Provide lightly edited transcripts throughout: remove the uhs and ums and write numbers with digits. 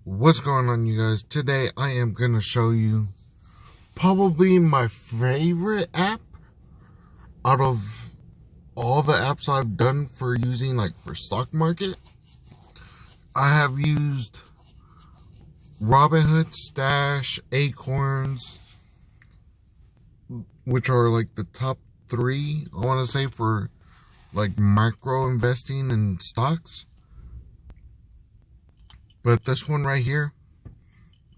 What's going on, you guys? Today I am going to show you probably my favorite app out of all the apps I've done for using, like, for stock market. I have used Robinhood, Stash, Acorns, which are like the top three, I want to say, for like micro investing in stocks. But this one right here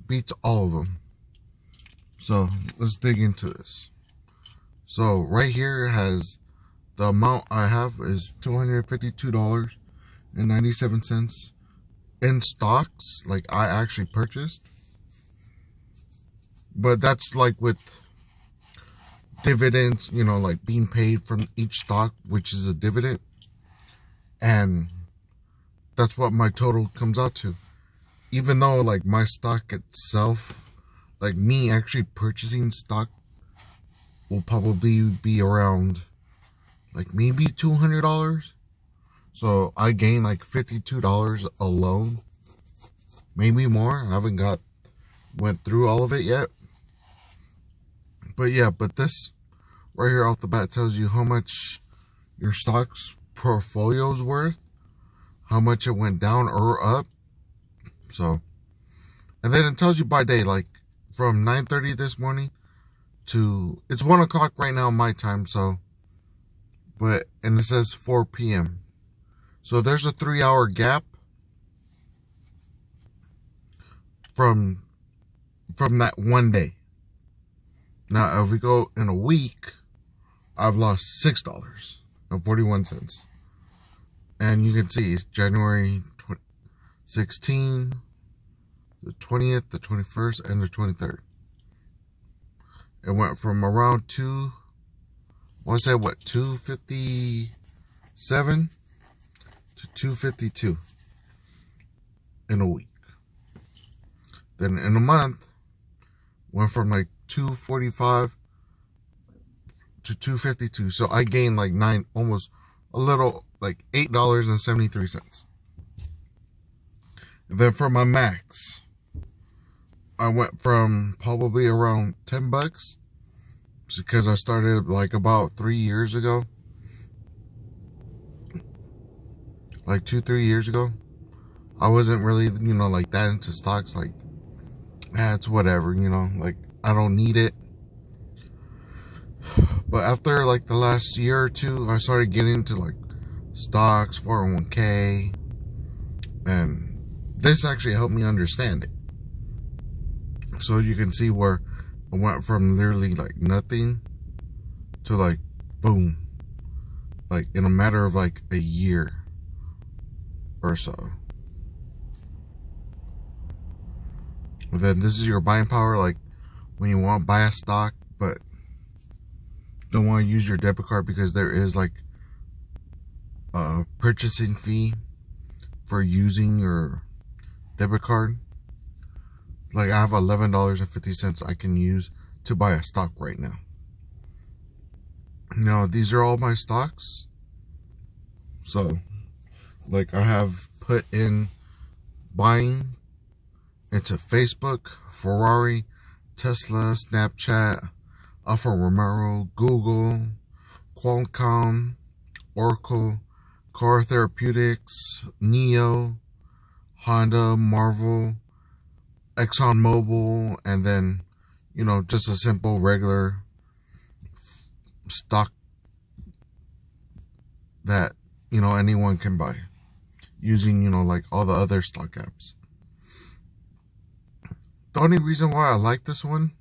beats all of them. So let's dig into this. So right here has the amount I have is $252.97 in stocks, like I actually purchased. But that's like with dividends, like being paid from each stock, which is a dividend. And that's what my total comes out to. Even though like my stock itself, like me actually purchasing stock, will probably be around like maybe $200. So I gained like $52 alone, maybe more. I haven't went through all of it yet. But yeah, but this right here off the bat tells you how much your stock's portfolio is worth, how much it went down or up. So, and then it tells you by day, like from 9:30 this morning to, it's 1 o'clock right now my time. So, and it says 4 p.m. So there's a 3-hour gap from that one day. Now, if we go in a week, I've lost $6.41. And you can see it's January 16, the 20th, the 21st, and the 23rd. It went from around 257 to 252 in a week. Then in a month, went from like 245 to 252. So I gained like almost a little, like $8.73. And then for my max, I went from probably around $10, because I started like about 3 years ago, like 2-3 years ago. I wasn't really, like that into stocks. Like, it's whatever, like I don't need it. But after like the last year or two, I started getting into like stocks, 401k, and this actually helped me understand it. So you can see where I went from literally like nothing to like boom, like in a matter of like a year or so. And then this is your buying power, like when you want to buy a stock but don't want to use your debit card, because there is like a purchasing fee for using your debit card. Like I have $11.50 I can use to buy a stock right now. These are all my stocks. So like I have put in buying into Facebook, Ferrari, Tesla, Snapchat, Alfa Romero, Google, Qualcomm, Oracle, Car Therapeutics, Neo, Honda, Marvel, ExxonMobil, and then, just a simple regular stock that, anyone can buy using, like all the other stock apps. The only reason why I like this one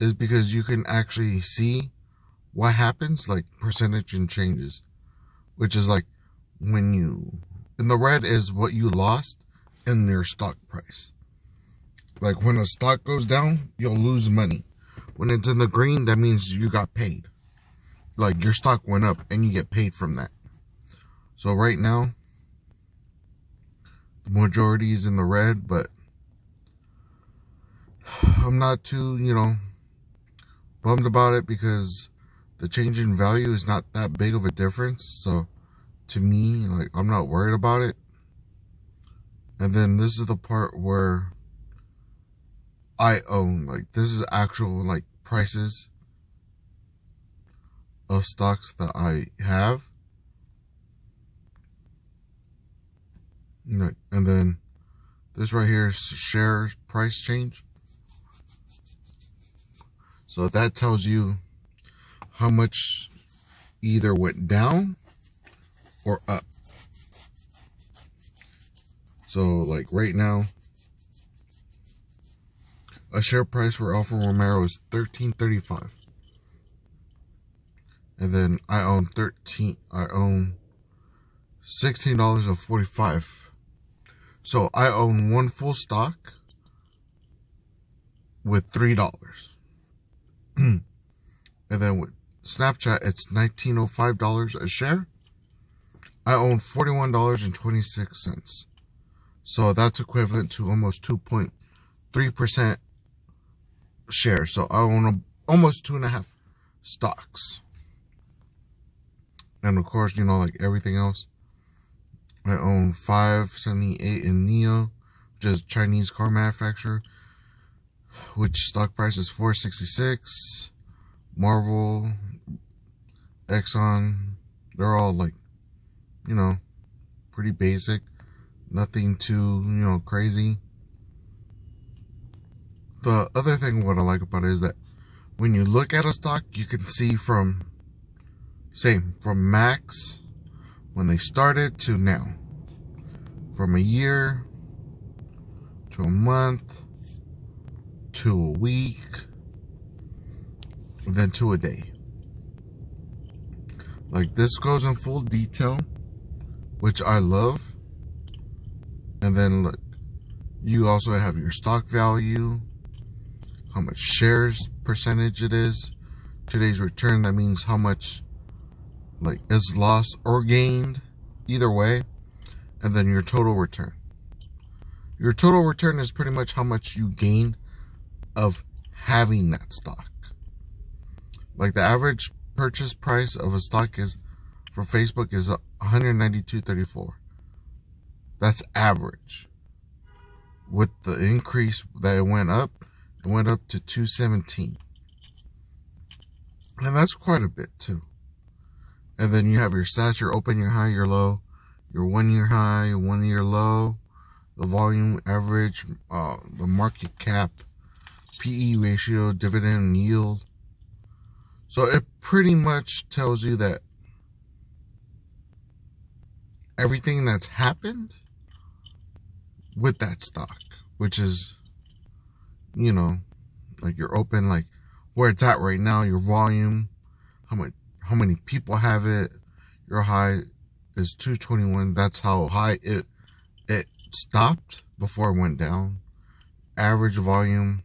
is because you can actually see what happens, like percentage and changes, which is like when in the red is what you lost in your stock price. Like when a stock goes down, you'll lose money. When it's in the green, that means you got paid. Like your stock went up and you get paid from that. So right now, the majority is in the red, but I'm not too, bummed about it, because the change in value is not that big of a difference. So to me, like, I'm not worried about it. And then this is the part where I own, like, this is actual, like, prices of stocks that I have. And then this right here is shares price change. So that tells you how much either went down or up. So like right now, a share price for Alfa Romero is $13.35. And then I own $16.45. So I own one full stock with $3. And then with Snapchat, it's $19.05 a share. I own $41.26. So that's equivalent to almost 2.3% shares. So I own almost 2.5 stocks. And of course, you know, like everything else, I own 578 in NIO, which is a Chinese car manufacturer, which stock price is $466. Marvel, Exxon, they're all like, you know, pretty basic. Nothing too, you know, crazy. The other thing what I like about it is that when you look at a stock, you can see from max when they started to now. From a year to a month to a week, then to a day. Like this goes in full detail, which I love. And then look, you also have your stock value, how much shares percentage it is, today's return, that means how much like is lost or gained, either way, and then your total return. Your total return is pretty much how much you gain of having that stock. Like the average purchase price of a stock is for Facebook is $192.34. That's average. With the increase that it went up to $217. And that's quite a bit too. And then you have your stats, your open, your high, your low, your 1 year high, 1 year low, the volume average, the market cap, PE ratio, dividend yield. So it pretty much tells you that everything that's happened with that stock, which is, you know, like your open, like where it's at right now, your volume, how many people have it, your high is 221. That's how high it stopped before it went down. Average volume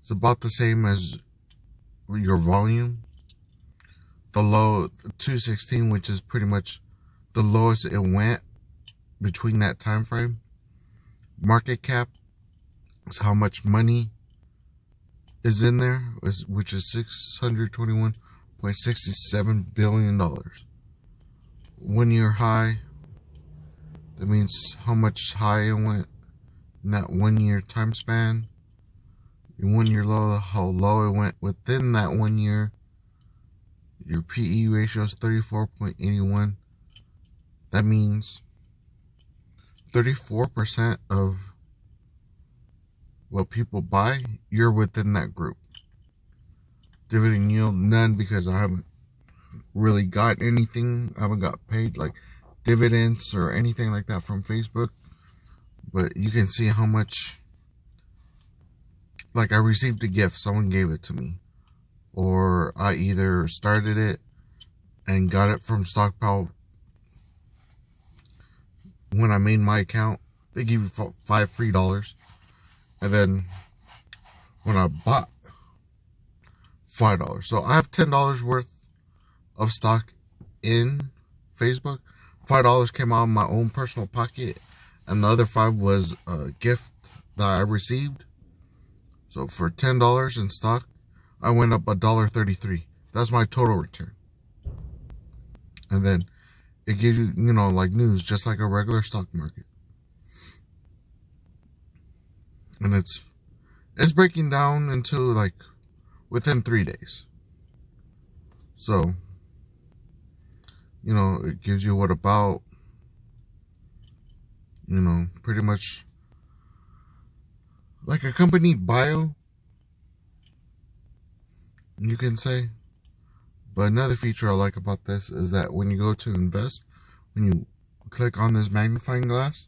is about the same as your volume. The low, 216, which is pretty much the lowest it went between that time frame. Market cap is how much money is in there, which is $621.67 billion. 1 year high, that means how much high it went in that 1 year time span. Your 1 year low, how low it went within that 1 year. Your PE ratio is 34.81. That means 34% of what people buy, you're within that group. Dividend yield, none, because I haven't really got anything. I haven't got paid like dividends or anything like that from Facebook. But you can see how much, like I received a gift, someone gave it to me. Or I either started it and got it from Stockpile. When I made my account, they give you $5 free. And then when I bought, $5. So I have $10 worth of stock in Facebook. $5 came out of my own personal pocket, and the other $5 was a gift that I received. So for $10 in stock, I went up $1.33. That's my total return. And then it gives you, you know, like news, just like a regular stock market. and it's breaking down into like within 3 days. So, it gives you what about, pretty much like a company bio, you can say. But another feature I like about this is that when you go to invest, when you click on this magnifying glass,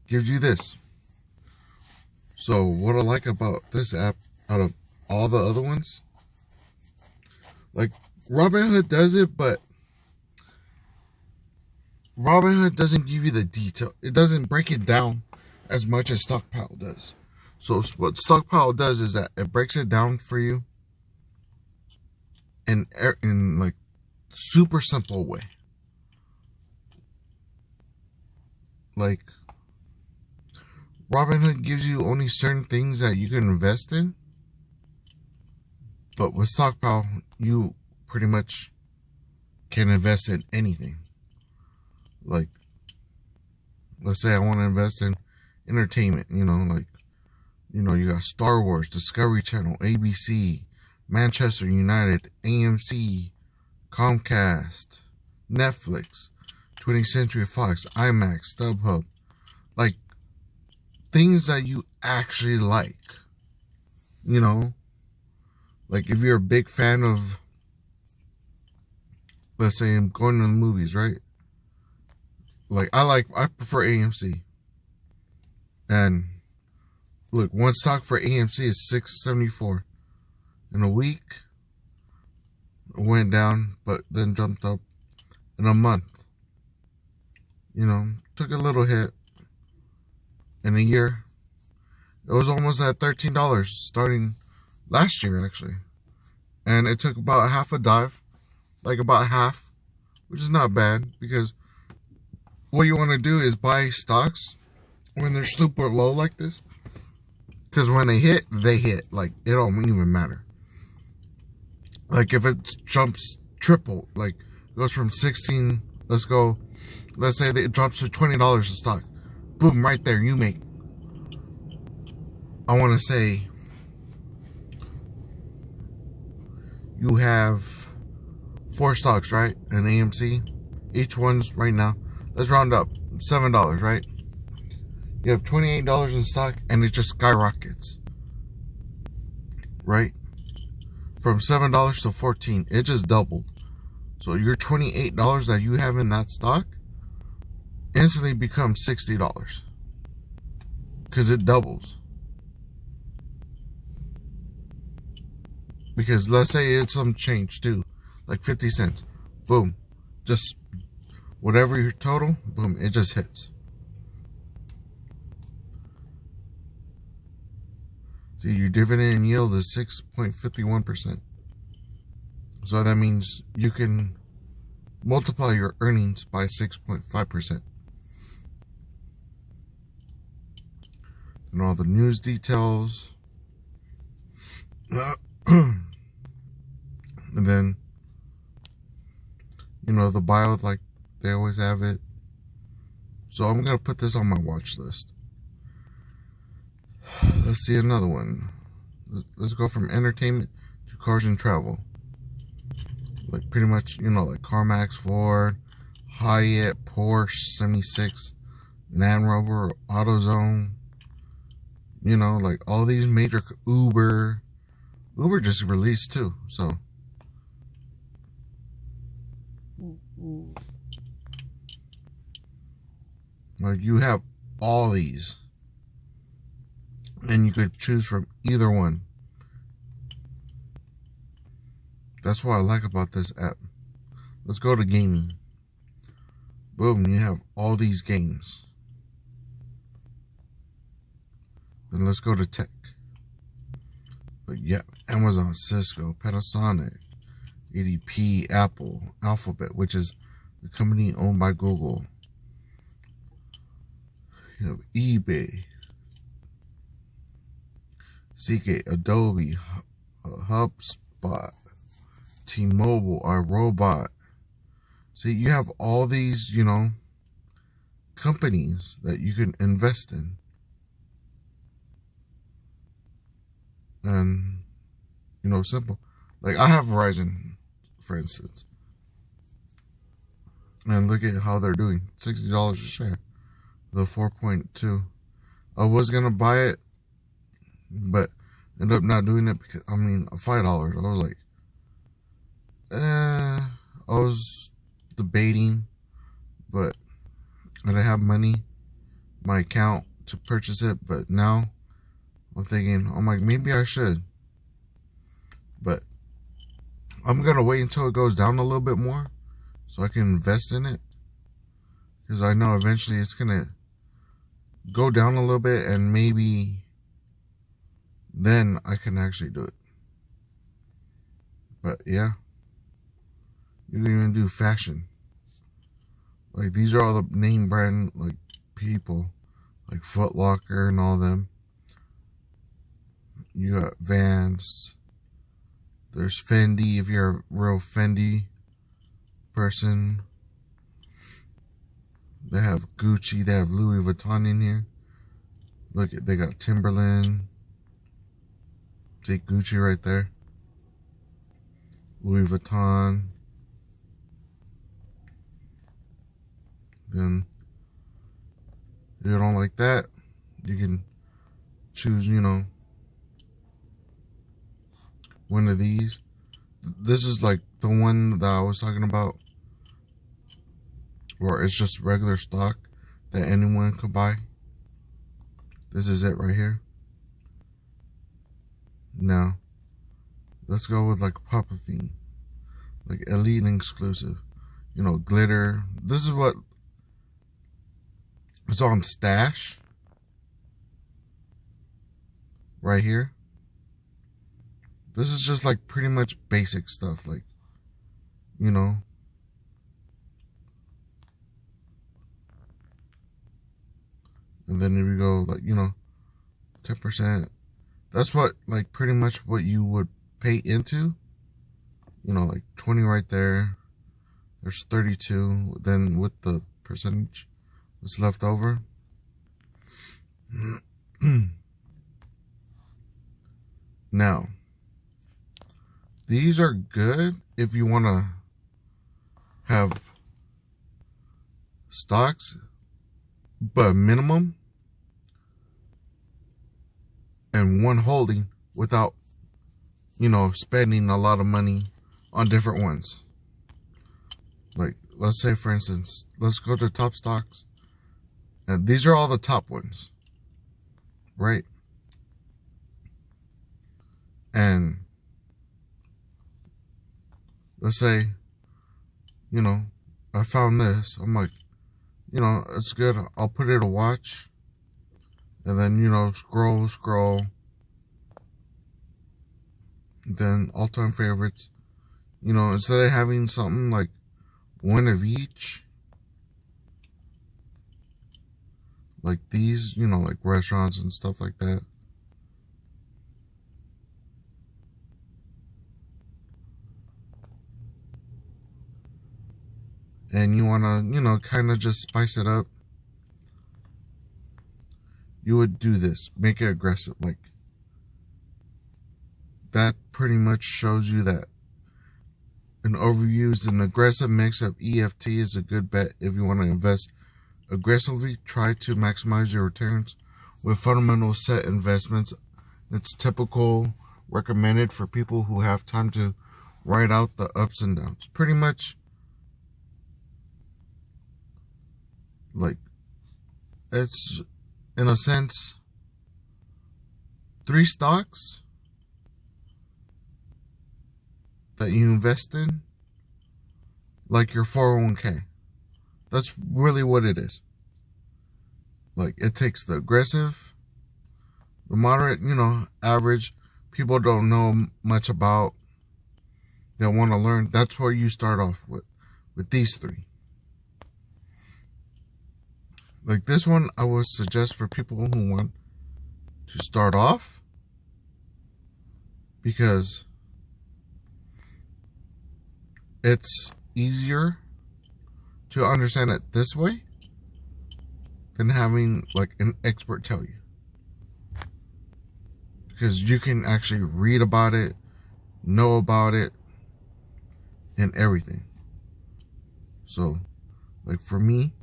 it gives you this. So what I like about this app out of all the other ones, like Robinhood does it, but Robinhood doesn't give you the detail. It doesn't break it down as much as Stockpile does. So what Stockpile does is that it breaks it down for you in like super simple way. Like Robinhood gives you only certain things that you can invest in, but with Stockpile you pretty much can invest in anything. Like, let's say I want to invest in entertainment, you got Star Wars, Discovery Channel, ABC, Manchester United, AMC, Comcast, Netflix, 20th Century Fox, IMAX, StubHub. Like, things that you actually like. Like if you're a big fan of, let's say I'm going to the movies, right? Like I prefer AMC. And look, one stock for AMC is $6.74. In a week, it went down, but then jumped up in a month. Took a little hit. In a year, it was almost at $13 starting last year, actually. And it took about half a dive, like about half, which is not bad, because what you want to do is buy stocks when they're super low like this, because when they hit. Like, it don't even matter. Like if it jumps triple, like goes from 16, let's say that it drops to $20 a stock, boom, right there you make, I want to say you have 4 stocks, right? An AMC, each one's right now, let's round up, $7, right? You have $28 in stock, and it just skyrockets, right? From $7 to $14, it just doubled. So your $28 that you have in that stock instantly becomes $60, because it doubles. Because let's say it's some change too, like 50 cents, boom, just whatever your total, boom, it just hits. See, your dividend yield is 6.51%. So that means you can multiply your earnings by 6.5%. And all the news details. And then, the bio, like they always have it. So I'm going to put this on my watch list. Let's see another one. Let's go from entertainment to cars and travel. Like pretty much, like CarMax, Ford, Hyatt, Porsche 76, Land Rover, AutoZone. Like all these major, Uber just released too. So like you have all these. And you could choose from either one. That's what I like about this app. Let's go to gaming. Boom, you have all these games. Then let's go to tech. Like, yeah, Amazon, Cisco, Panasonic, ADP, Apple, Alphabet, which is the company owned by Google. You have eBay, Seagate, Adobe, HubSpot, T-Mobile, iRobot. See, you have all these, companies that you can invest in. And, simple. Like, I have Verizon, for instance. And look at how they're doing. $60 a share. The 4.2. I was going to buy it, but ended up not doing it because, $5. I was like, I was debating, but I didn't have money, my account, to purchase it. But now I'm thinking, maybe I should. But I'm going to wait until it goes down a little bit more so I can invest in it. Because I know eventually it's going to go down a little bit, and maybe then I can actually do it. But yeah, you can even do fashion. Like, these are all the name brand, like, people, like Foot Locker and all them. You got Vans. There's Fendi, if you're a real Fendi person. They have Gucci, they have Louis Vuitton in here. Look, they got Timberland. Take Gucci right there. Louis Vuitton. Then, if you don't like that, you can choose, one of these. This is like the one that I was talking about, where it's just regular stock that anyone could buy. This is it right here. Now, let's go with like pop-up theme, like elite and exclusive, glitter. This is what it's on Stash right here. This is just like pretty much basic stuff, like, and then if you go like, 10%, that's what, like, pretty much what you would pay into, like 20 right there. There's 32, then with the percentage what's left over. Now, these are good if you want to have stocks, but minimum, and one holding without, spending a lot of money on different ones. Like, let's say, for instance, let's go to top stocks. And these are all the top ones, right? And let's say, I found this. I'm like, it's good. I'll put it to watch. And then, scroll. Then all-time favorites. Instead of having something like one of each, like these, like restaurants and stuff like that. And you want to, kind of just spice it up. You would do this. Make it aggressive. Like, that pretty much shows you that an overused and aggressive mix of EFT is a good bet if you want to invest aggressively. Try to maximize your returns with fundamental set investments. It's typical, recommended for people who have time to write out the ups and downs. Pretty much, like, it's, in a sense, 3 stocks that you invest in, like your 401k. That's really what it is. Like, it takes the aggressive, the moderate, average, people don't know much about, they want to learn. That's where you start off with these 3. Like, this one, I would suggest for people who want to start off, because it's easier to understand it this way than having, like, an expert tell you. because you can actually read about it, know about it, and everything. So, like for me,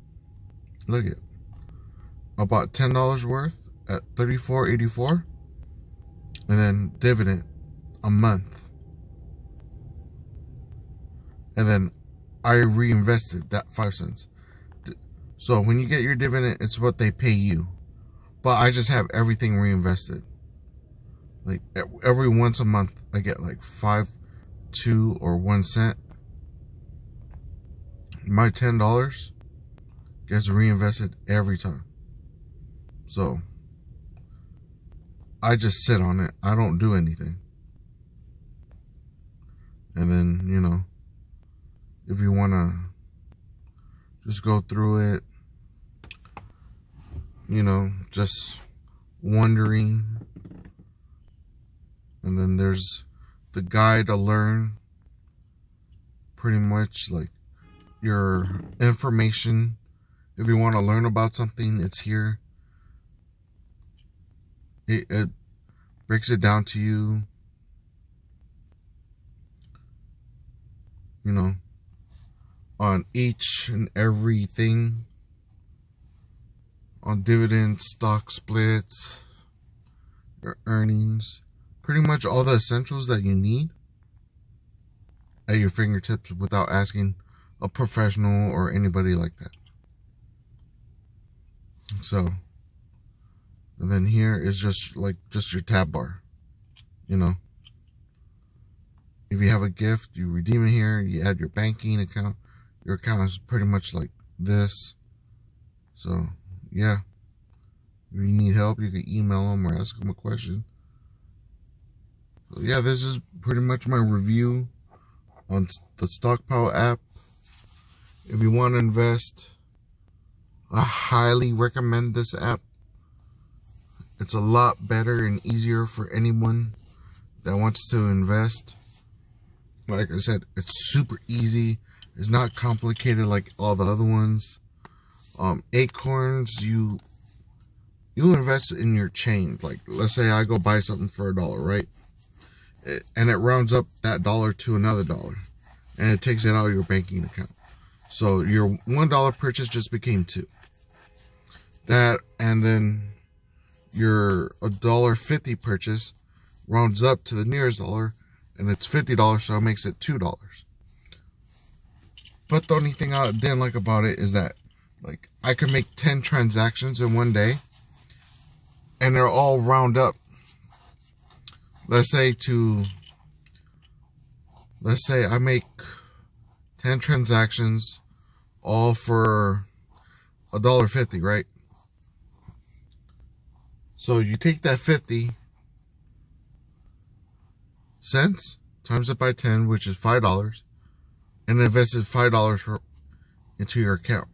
look at about $10 worth at $34.84, and then dividend a month, and then I reinvested that 5 cents. So when you get your dividend, it's what they pay you, but I just have everything reinvested. Like every once a month, I get like 5, 2, or 1 cent. My $10 gets reinvested every time. So I just sit on it. I don't do anything. And then, you know, if you want to just go through it, you know, just wondering. And then there's the guide to learn. Pretty much like your information. If you want to learn about something, it's here. It breaks it down to you. You know, on each and everything. On dividends, stock splits, your earnings. Pretty much all the essentials that you need at your fingertips without asking a professional or anybody like that. So, and then here is just your tab bar. You know, if you have a gift, you redeem it here. You add your banking account. Your account is pretty much like this. So, yeah. If you need help, you can email them or ask them a question. So, yeah, this is pretty much my review on the Stockpile app. If you want to invest, I highly recommend this app. It's a lot better and easier for anyone that wants to invest. Like I said, it's super easy. It's not complicated like all the other ones. Acorns, you invest in your change. Like, let's say I go buy something for $1, right? And it rounds up that dollar to another $1, and it takes it out of your banking account. So your $1 purchase just became $2. That, and then your $1.50 purchase rounds up to the nearest dollar, and it's $50, so it makes it $2. But the only thing I didn't like about it is that, like, I could make 10 transactions in one day, and they're all round up. Let's say I make 10 transactions, all for $1.50, right? So you take that 50 cents, times it by 10, which is $5, and invested $5 into your account.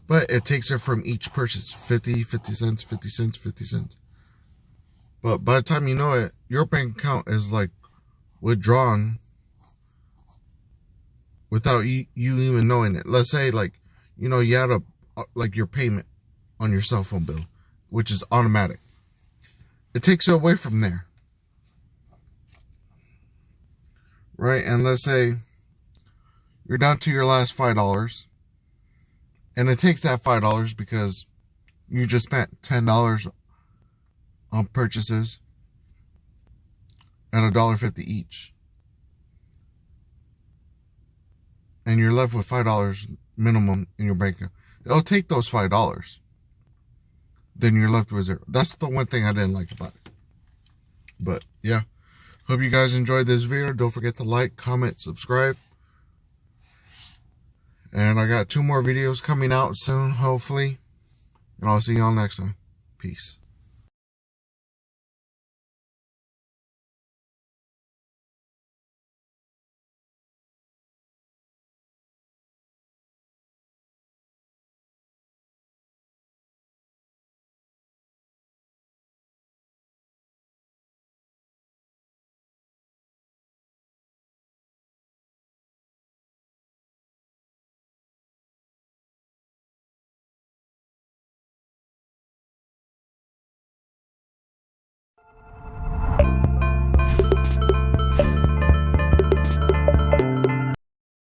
But it takes it from each purchase, 50 cents, 50 cents, 50 cents. But by the time you know it, your bank account is like withdrawn without you even knowing it. Let's say, like, you know, you had your payment on your cell phone bill, which is automatic. It takes you away from there, right? And let's say you're down to your last $5, and it takes that $5 because you just spent $10 on purchases at $1.50 each, and you're left with $5 minimum in your bank account. It'll take those $5, then you're left with $0. That's the one thing I didn't like about it. But yeah, hope you guys enjoyed this video. Don't forget to like, comment, subscribe, and I got 2 more videos coming out soon, hopefully, and I'll see y'all next time. Peace.